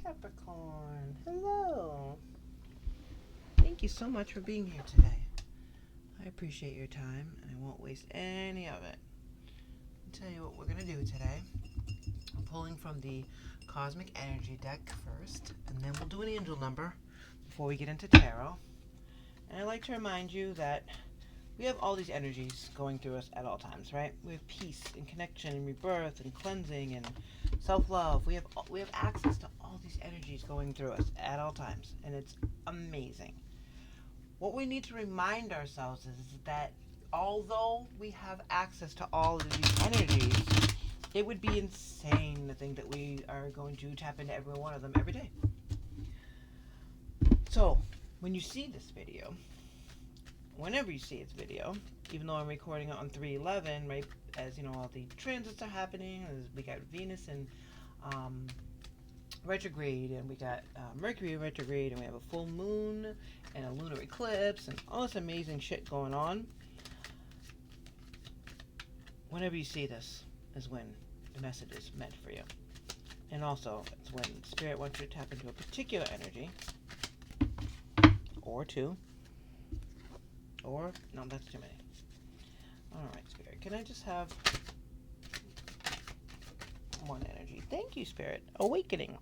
Capricorn. Hello. Thank you so much for being here today. I appreciate your time, and I won't waste any of it. I'll tell you what we're going to do today. I'm pulling from the Cosmic Energy deck first, and then we'll do an angel number before we get into tarot. And I'd like to remind you that we have all these energies going through us at all times, right? We have peace and connection and rebirth and cleansing and self-love. We have access to all these energies going through us at all times, and it's amazing. What we need to remind ourselves is that although we have access to all of these energies, it would be insane to think that we are going to tap into every one of them every day. So, when you see this video, whenever you see this video, even though I'm recording it on 3/11, right, as you know, all the transits are happening, we got Venus in retrograde, and we got Mercury in retrograde, and we have a full moon and a lunar eclipse, and all this amazing shit going on. Whenever you see this is when the message is meant for you. And also, it's when Spirit wants you to tap into a particular energy, or two, or, no, that's too many. Alright, Spirit, can I just have one energy? Thank you, Spirit. Awakening.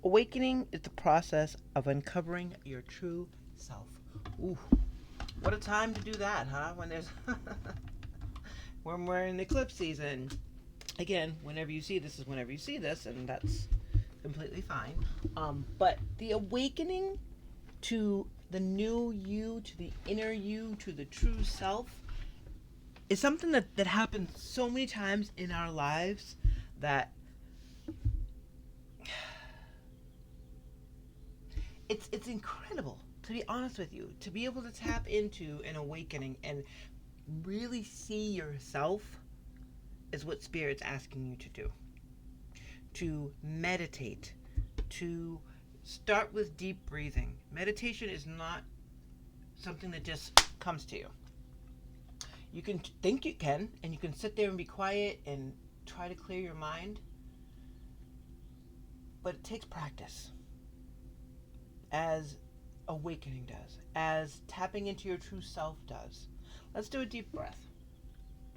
Awakening is the process of uncovering your true self. Ooh, what a time to do that, huh? When there's when we're in eclipse season. Again, whenever you see this is whenever you see this, and that's completely fine. But the awakening to the new you, to the inner you, to the true self, is something that happens so many times in our lives that it's incredible, to be honest with you, to be able to tap into an awakening and really see yourself is what Spirit's asking you to do. To meditate, to start with deep breathing. Meditation is not something that just comes to you. You can think you can, and you can sit there and be quiet and try to clear your mind, but it takes practice, as awakening does, as tapping into your true self does. Let's do a deep breath.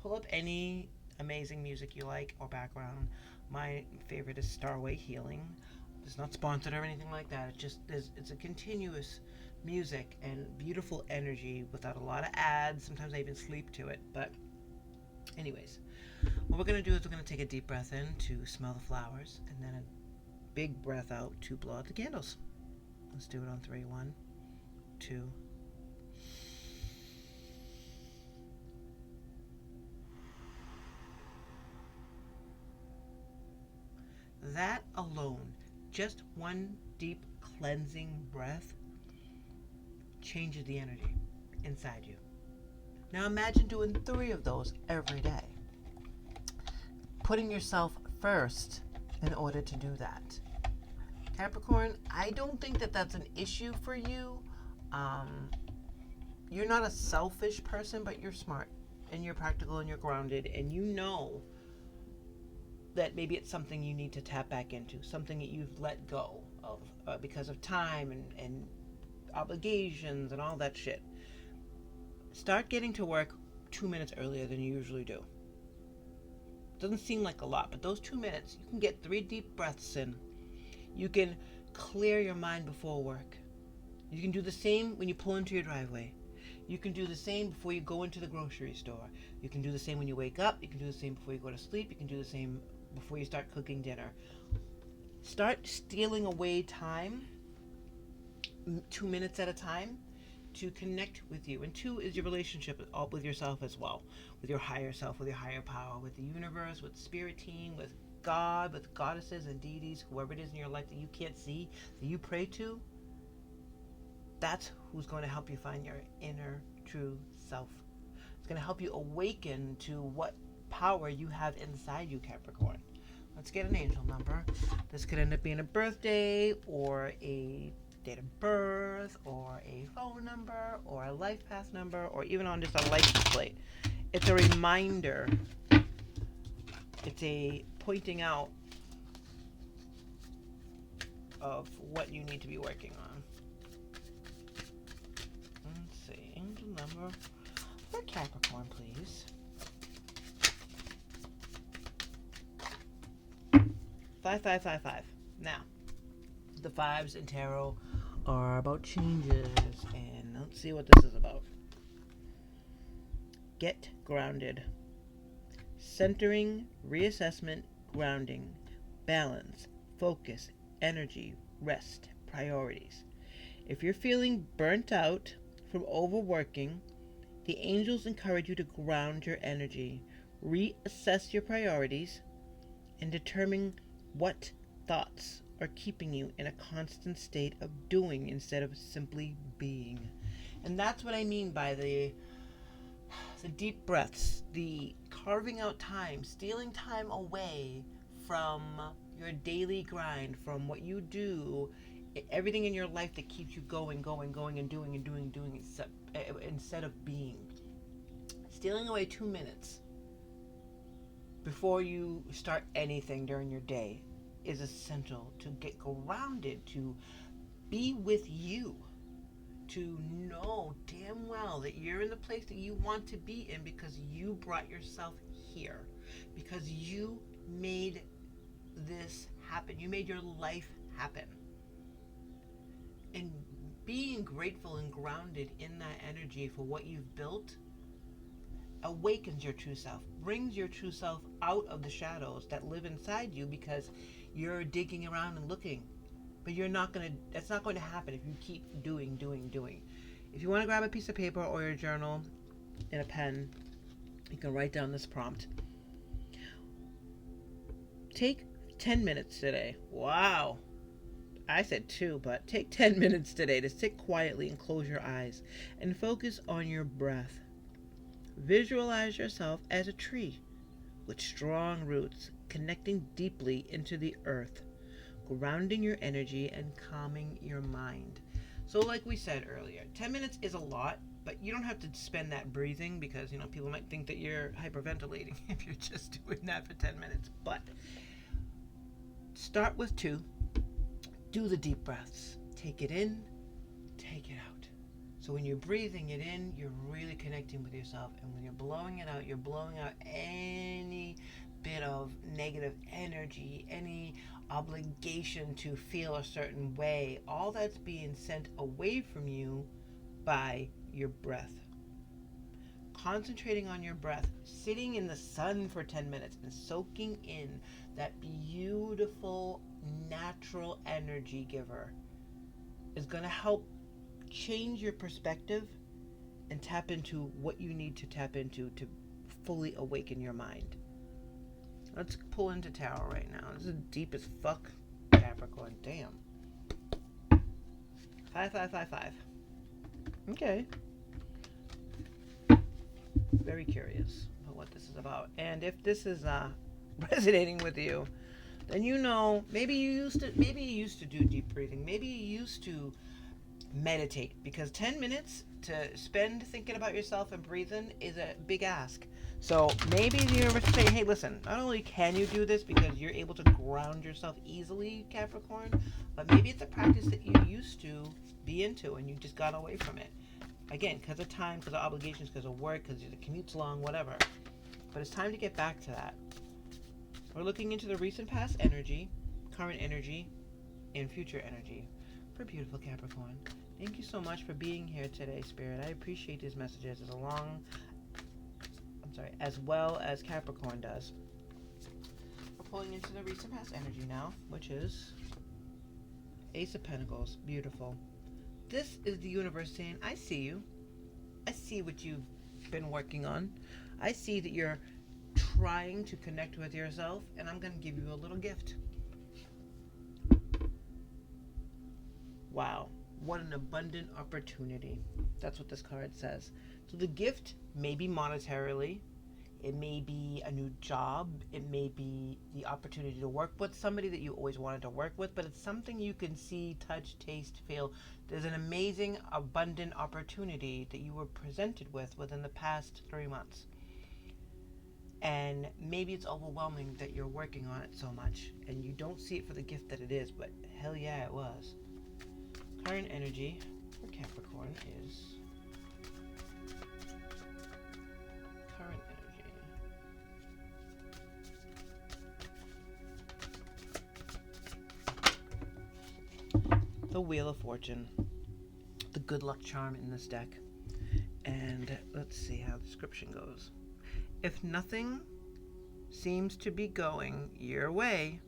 Pull up any amazing music you like or background. My favorite is Starway Healing. It's not sponsored or anything like that. It's a continuous music and beautiful energy without a lot of ads. Sometimes I even sleep to it. But anyways, what we're going to do is we're going to take a deep breath in to smell the flowers, and then a big breath out to blow out the candles. Let's do it on 3. 1, 2. That alone, just one deep cleansing breath, changes the energy inside you. Now imagine doing 3 of those every day. Putting yourself first in order to do that. Capricorn, I don't think that that's an issue for you. You're not a selfish person, but you're smart and you're practical and you're grounded, and you know that maybe it's something you need to tap back into, something that you've let go of because of time and obligations and all that shit. Start getting to work 2 minutes earlier than you usually do. Doesn't seem like a lot, but those 2 minutes, you can get 3 deep breaths in. You can clear your mind before work. You can do the same when you pull into your driveway. You can do the same before you go into the grocery store. You can do the same when you wake up. You can do the same before you go to sleep. You can do the same before you start cooking dinner. Start stealing away time, 2 minutes at a time, to connect with you. And 2 is your relationship with yourself as well, with your higher self, with your higher power, with the universe, with spirit team, with God, with goddesses and deities, whoever it is in your life that you can't see, that you pray to. That's who's going to help you find your inner true self. It's going to help you awaken to what power you have inside you, Capricorn. Let's get an angel number. This could end up being a birthday, or a date of birth, or a phone number, or a life path number, or even on just a license plate. It's a reminder. It's a pointing out of what you need to be working on. Let's see. Angel number for Capricorn, please. 5555. Now, the fives in tarot are about changes, and let's see what this is about. Get grounded. Centering, reassessment, grounding, balance, focus, energy, rest, priorities. If you're feeling burnt out from overworking, the angels encourage you to ground your energy, reassess your priorities, and determine what thoughts are keeping you in a constant state of doing instead of simply being. And that's what I mean by the deep breaths, the carving out time, stealing time away from your daily grind, from what you do, everything in your life that keeps you going, and doing instead of being. Stealing away 2 minutes before you start anything during your day is essential to get grounded, to be with you, to know damn well that you're in the place that you want to be in because you brought yourself here, because you made this happen. You made your life happen. And being grateful and grounded in that energy for what you've built awakens your true self, brings your true self out of the shadows that live inside you because you're digging around and looking. But that's not going to happen if you keep doing. If you want to grab a piece of paper or your journal and a pen, you can write down this prompt. Take 10 minutes today. Wow. I said 2, but take 10 minutes today to sit quietly and close your eyes and focus on your breath. Visualize yourself as a tree with strong roots connecting deeply into the earth, grounding your energy and calming your mind. So like we said earlier, 10 minutes is a lot, but you don't have to spend that breathing because, people might think that you're hyperventilating if you're just doing that for 10 minutes. But start with 2. Do the deep breaths. Take it in, take it out. So when you're breathing it in, you're really connecting with yourself. And when you're blowing it out, you're blowing out any bit of negative energy, any obligation to feel a certain way. All that's being sent away from you by your breath. Concentrating on your breath, sitting in the sun for 10 minutes and soaking in that beautiful natural energy giver is going to help change your perspective and tap into what you need to tap into to fully awaken your mind. Let's pull into tarot right now. This is deep as fuck, Capricorn. Damn. 5555. Okay. Very curious about what this is about. And if this is resonating with you, then maybe you used to do deep breathing. Maybe you used to meditate, because 10 minutes to spend thinking about yourself and breathing is a big ask. So maybe the universe is saying, hey, listen, not only can you do this because you're able to ground yourself easily, Capricorn, but maybe it's a practice that you used to be into and you just got away from it. Again, because of time, because of obligations, because of work, because the commute's long, whatever. But it's time to get back to that. We're looking into the recent past energy, current energy, and future energy for beautiful Capricorn. Thank you so much for being here today, Spirit. I appreciate these messages as well as Capricorn does. We're pulling into the recent past energy now, which is Ace of Pentacles. Beautiful. This is the universe saying, I see you. I see what you've been working on. I see that you're trying to connect with yourself, and I'm going to give you a little gift. Wow. What an abundant opportunity. That's what this card says. So the gift may be monetarily. It may be a new job. It may be the opportunity to work with somebody that you always wanted to work with, but it's something you can see, touch, taste, feel. There's an amazing, abundant opportunity that you were presented with within the past 3 months. And maybe it's overwhelming that you're working on it so much and you don't see it for the gift that it is, but hell yeah, it was. Current energy for Capricorn is current energy. The Wheel of Fortune, the good luck charm in this deck. And let's see how the description goes. If nothing seems to be going your way,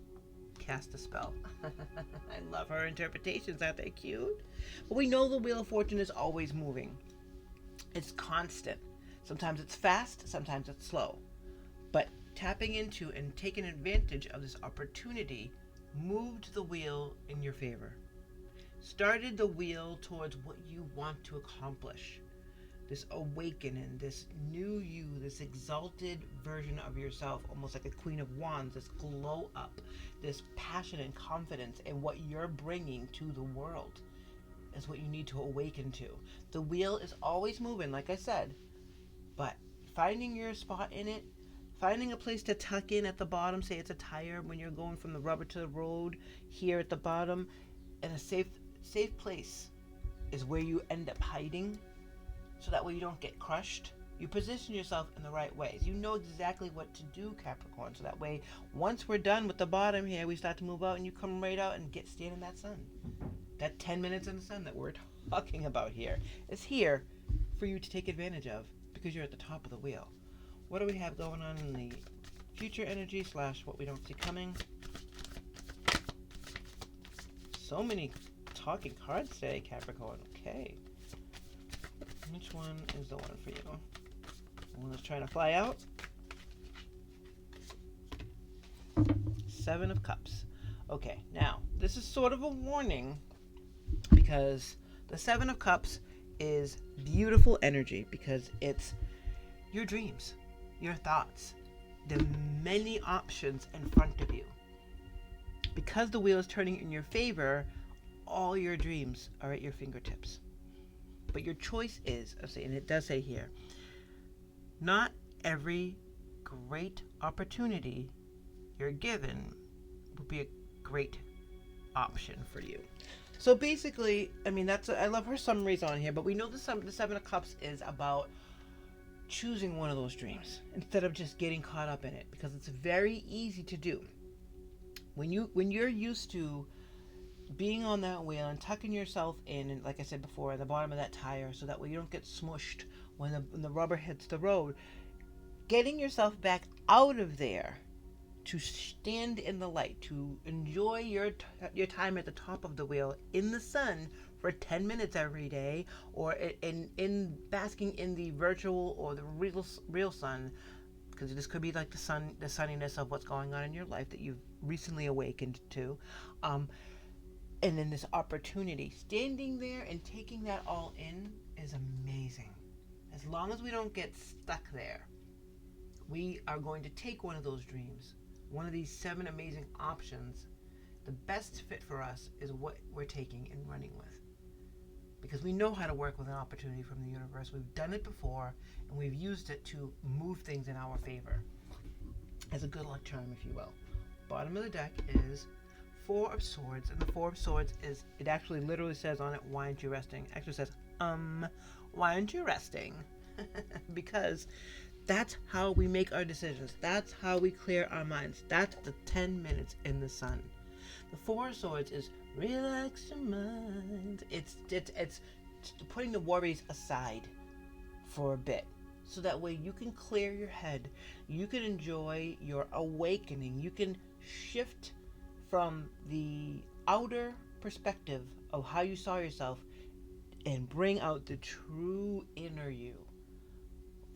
cast a spell. I love her interpretations. Aren't they cute? But we know the Wheel of Fortune is always moving. It's constant. Sometimes it's fast, sometimes it's slow. But tapping into and taking advantage of this opportunity moved the wheel in your favor. Started the wheel towards what you want to accomplish. This awakening, this new you, this exalted version of yourself, almost like a Queen of Wands, this glow up, this passion and confidence in what you're bringing to the world is what you need to awaken to. The wheel is always moving, like I said, but finding your spot in it, finding a place to tuck in at the bottom, say it's a tire when you're going from the rubber to the road, here at the bottom, and a safe place is where you end up hiding. So that way you don't get crushed. You position yourself in the right ways. You know exactly what to do, Capricorn. So that way, once we're done with the bottom here, we start to move out and you come right out and stand in that sun. That 10 minutes in the sun that we're talking about here is here for you to take advantage of because you're at the top of the wheel. What do we have going on in the future energy / what we don't see coming? So many talking cards today, Capricorn. Okay. Which one is the one for you? The one that's trying to fly out? Seven of Cups. Okay, now, this is sort of a warning because the Seven of Cups is beautiful energy because it's your dreams, your thoughts, the many options in front of you. Because the wheel is turning in your favor, all your dreams are at your fingertips. But your choice is, and it does say here, not every great opportunity you're given will be a great option for you. So basically, I mean, I love her summaries on here, but we know the Seven of Cups is about choosing one of those dreams instead of just getting caught up in it, because it's very easy to do. When you're used to being on that wheel and tucking yourself in, and like I said before, at the bottom of that tire, so that way you don't get smushed when the rubber hits the road. Getting yourself back out of there to stand in the light, to enjoy your time at the top of the wheel in the sun for 10 minutes every day, or in basking in the virtual or the real sun, because this could be like the sunniness of what's going on in your life that you've recently awakened to. And then this opportunity, standing there and taking that all in is amazing. As long as we don't get stuck there, we are going to take one of those dreams, one of these 7 amazing options. The best fit for us is what we're taking and running with. Because we know how to work with an opportunity from the universe. We've done it before, and we've used it to move things in our favor. As a good luck charm, if you will. Bottom of the deck is 4 of Swords, and the 4 of Swords is, it actually literally says on it, why aren't you resting? It actually says, why aren't you resting? Because that's how we make our decisions. That's how we clear our minds. That's the 10 minutes in the sun. The 4 of Swords is relax your mind. It's putting the worries aside for a bit, so that way you can clear your head. You can enjoy your awakening. You can shift from the outer perspective of how you saw yourself and bring out the true inner you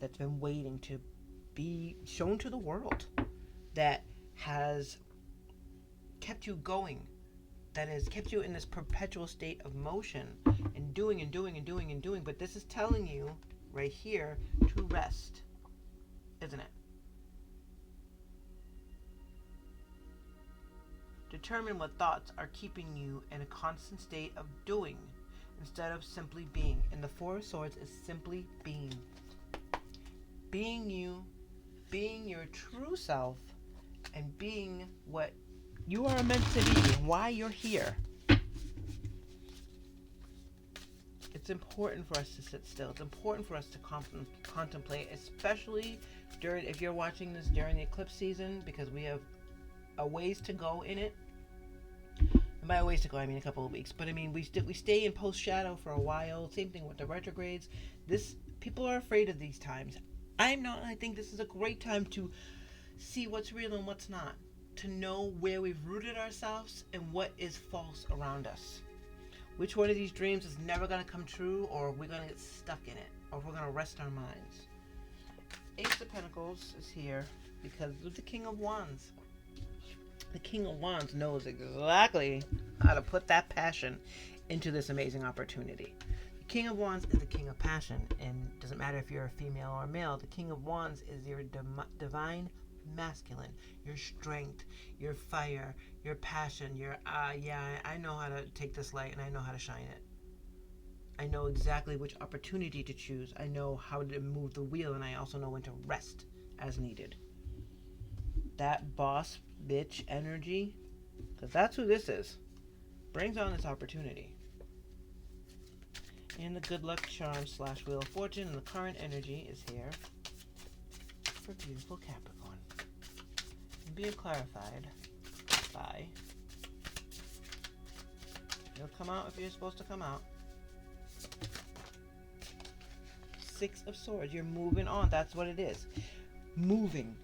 that's been waiting to be shown to the world, that has kept you going, that has kept you in this perpetual state of motion and doing and doing and doing and doing. But this is telling you right here to rest, isn't it? Determine what thoughts are keeping you in a constant state of doing instead of simply being. And the 4 of Swords is simply being. Being you, being your true self and being what you are meant to be and why you're here. It's important for us to sit still. It's important for us to contemplate, especially if you're watching this during the eclipse season, because we have a ways to go in it. And by a ways to go, I mean a couple of weeks. But I mean, we stay in post shadow for a while. Same thing with the retrogrades. People are afraid of these times. I'm not. I think this is a great time to see what's real and what's not. To know where we've rooted ourselves and what is false around us. Which one of these dreams is never going to come true, or we're going to get stuck in it, or we're going to rest our minds. Ace of Pentacles is here because of the King of Wands. The King of Wands knows exactly how to put that passion into this amazing opportunity. The King of Wands is the King of Passion, and it doesn't matter if you're a female or a male. The King of Wands is your divine masculine, your strength, your fire, your passion, your I know how to take this light and I know how to shine it. I know exactly which opportunity to choose. I know how to move the wheel, and I also know when to rest as needed. That boss bitch energy, because that's who this is, brings on this opportunity. And the good luck charm / wheel of fortune, and the current energy is here for beautiful Capricorn. And being clarified by, it'll come out if you're supposed to come out. 6 of Swords. You're moving on. That's what it is. Moving.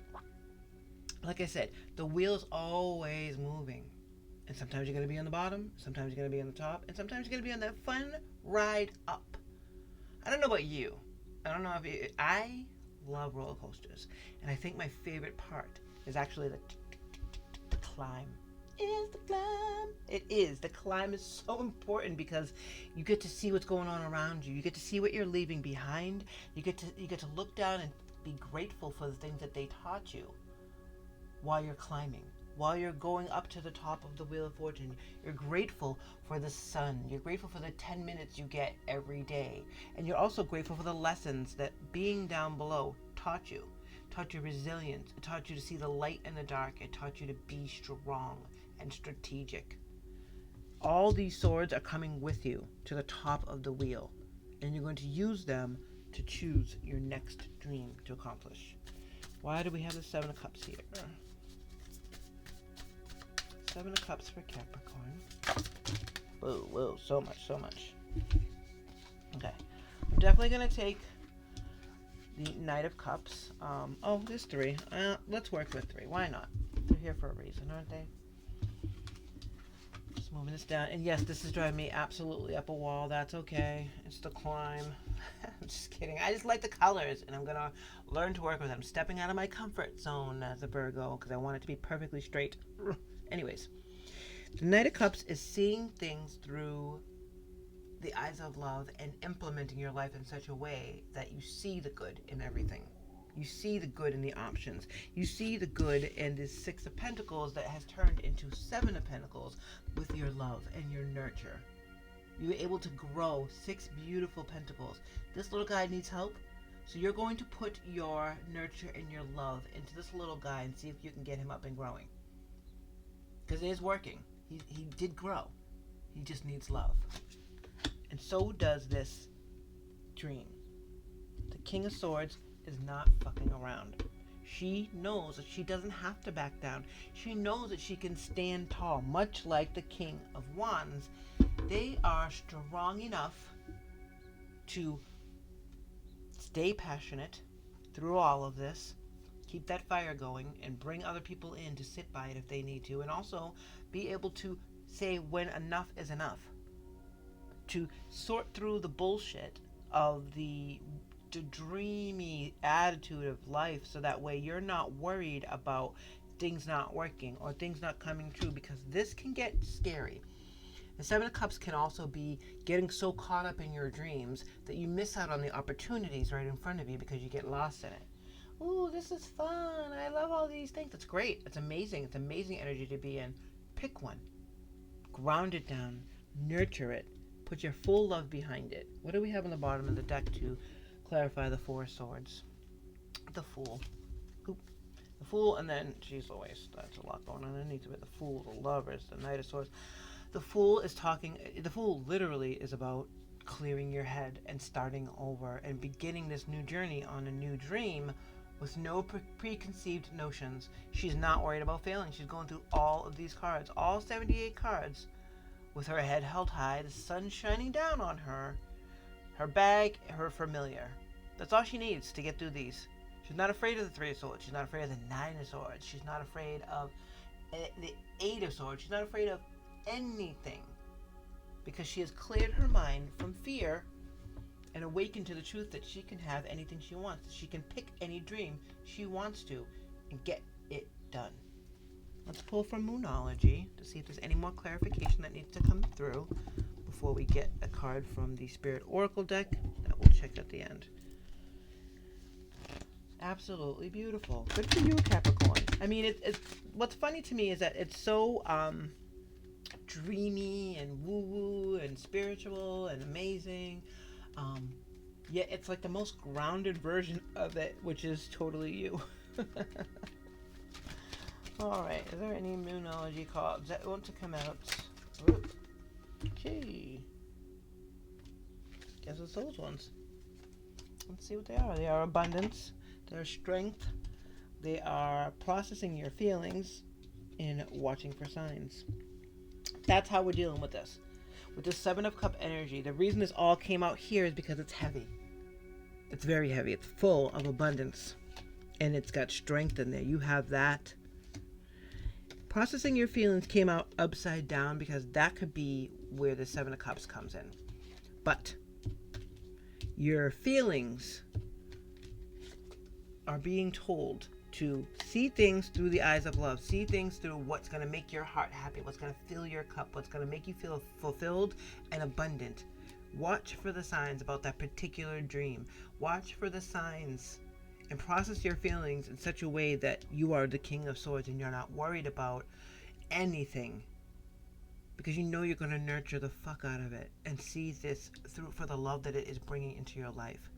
Like I said, the wheel's always moving. And sometimes you're going to be on the bottom, sometimes you're going to be on the top, and sometimes you're going to be on that fun ride up. I don't know about you. I love roller coasters. And I think my favorite part is actually the climb. Is the climb. It is. The climb is so important because you get to see what's going on around you. You get to see what you're leaving behind. You get to look down and be grateful for the things that they taught you while you're climbing. While you're going up to the top of the Wheel of Fortune, you're grateful for the sun. You're grateful for the 10 minutes you get every day. And you're also grateful for the lessons that being down below taught you. Taught you resilience. It taught you to see the light in the dark. It taught you to be strong and strategic. All these swords are coming with you to the top of the wheel. And you're going to use them to choose your next dream to accomplish. Why do we have the 7 of Cups here? 7 of Cups for Capricorn. Whoa, so much. Okay. I'm definitely going to take the Knight of Cups. There's 3. Let's work with 3. Why not? They're here for a reason, aren't they? Just moving this down. And yes, this is driving me absolutely up a wall. That's okay. It's the climb. I'm just kidding. I just like the colors, and I'm going to learn to work with them. I'm stepping out of my comfort zone as a Virgo because I want it to be perfectly straight. Anyways, the Knight of Cups is seeing things through the eyes of love and implementing your life in such a way that you see the good in everything. You see the good in the options. You see the good in this 6 of Pentacles that has turned into 7 of Pentacles with your love and your nurture. You were able to grow 6 beautiful pentacles. This little guy needs help, so you're going to put your nurture and your love into this little guy and see if you can get him up and growing. Because it is working. He did grow. He just needs love. And so does this dream. The King of Swords is not fucking around. She knows that she doesn't have to back down. She knows that she can stand tall, much like the King of Wands. They are strong enough to stay passionate through all of this, keep that fire going, and bring other people in to sit by it if they need to, and also be able to say when enough is enough. To sort through the bullshit of the dreamy attitude of life, so that way you're not worried about things not working or things not coming true, because this can get scary. The 7 of Cups can also be getting so caught up in your dreams that you miss out on the opportunities right in front of you because you get lost in it. Ooh, this is fun. I love all these things. That's great. It's amazing. It's amazing energy to be in. Pick one. Ground it down. Nurture it. Put your full love behind it. What do we have on the bottom of the deck to clarify the 4 of Swords? The Fool. Oop. The Fool, and then, geez Louise, that's a lot going on underneath of it. The Fool, the Lovers, the Knight of Swords. The Fool literally is about clearing your head and starting over and beginning this new journey on a new dream with no preconceived notions. She's not worried about failing. She's going through all of these cards, all 78 cards, with her head held high, the sun shining down on her, her bag, her familiar. That's all she needs to get through these. She's not afraid of the Three of Swords. She's not afraid of the Nine of Swords. She's not afraid of the Eight of Swords. She's not afraid of anything, because she has cleared her mind from fear and awakened to the truth that she can have anything she wants. She can pick any dream she wants to and get it done. Let's pull from Moonology to see if there's any more clarification that needs to come through before we get a card from the Spirit Oracle deck that we'll check at the end. Absolutely beautiful. Good for you, Capricorn. I mean, it's what's funny to me is that it's so dreamy and woo-woo and spiritual and amazing. Yet it's like the most grounded version of it, which is totally you. Alright, is there any Moonology cards that want to come out? Okay. Guess it's those ones. Let's see what they are. They are abundance. They're strength. They are processing your feelings and watching for signs. That's how we're dealing with this. With this Seven of Cup energy, the reason this all came out here is because it's heavy. It's very heavy. It's full of abundance. And it's got strength in there. You have that. Processing your feelings came out upside down because that could be where the Seven of Cups comes in. But your feelings are being told to see things through the eyes of love. See things through what's going to make your heart happy, what's going to fill your cup, what's going to make you feel fulfilled and abundant. Watch for the signs about that particular dream. Watch for the signs and process your feelings in such a way that you are the King of Swords and you're not worried about anything, because you know you're going to nurture the fuck out of it and see this through for the love that it is bringing into your life.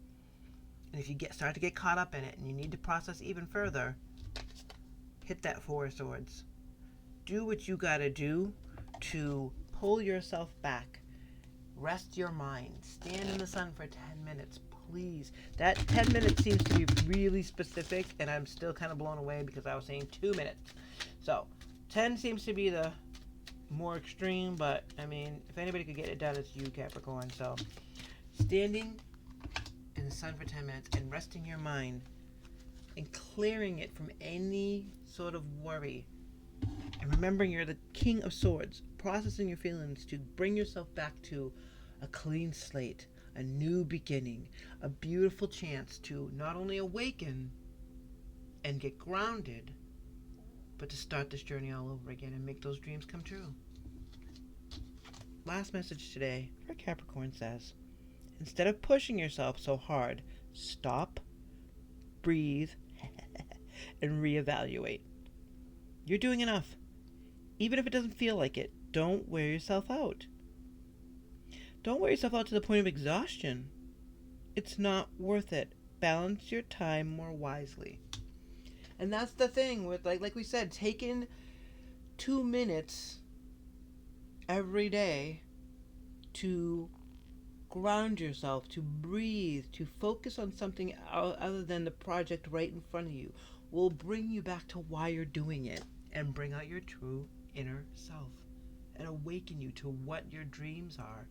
And if you start to get caught up in it and you need to process even further, hit that Four of Swords. Do what you got to do to pull yourself back. Rest your mind. Stand in the sun for 10 minutes, please. That 10 minutes seems to be really specific, and I'm still kind of blown away because I was saying 2 minutes. So 10 seems to be the more extreme, but I mean, if anybody could get it done, it's you, Capricorn. So standing in the sun for 10 minutes and resting your mind and clearing it from any sort of worry, and remembering you're the King of Swords, processing your feelings to bring yourself back to a clean slate, a new beginning, a beautiful chance to not only awaken and get grounded, but to start this journey all over again and make those dreams come true. Last message today for Capricorn says, instead of pushing yourself so hard, stop, breathe, and reevaluate. You're doing enough. Even if it doesn't feel like it, don't wear yourself out. Don't wear yourself out to the point of exhaustion. It's not worth it. Balance your time more wisely. And that's the thing with, like we said, taking 2 minutes every day to ground yourself, to breathe, to focus on something other than the project right in front of you will bring you back to why you're doing it and bring out your true inner self and awaken you to what your dreams are.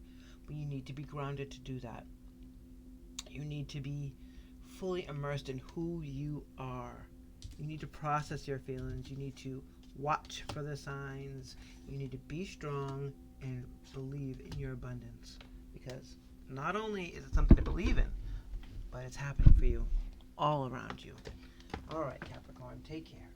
But you need to be grounded to do that. You need to be fully immersed in who you are. You need to process your feelings. You need to watch for the signs. You need to be strong and believe in your abundance. Because not only is it something to believe in, but it's happening for you all around you. All right, Capricorn, take care.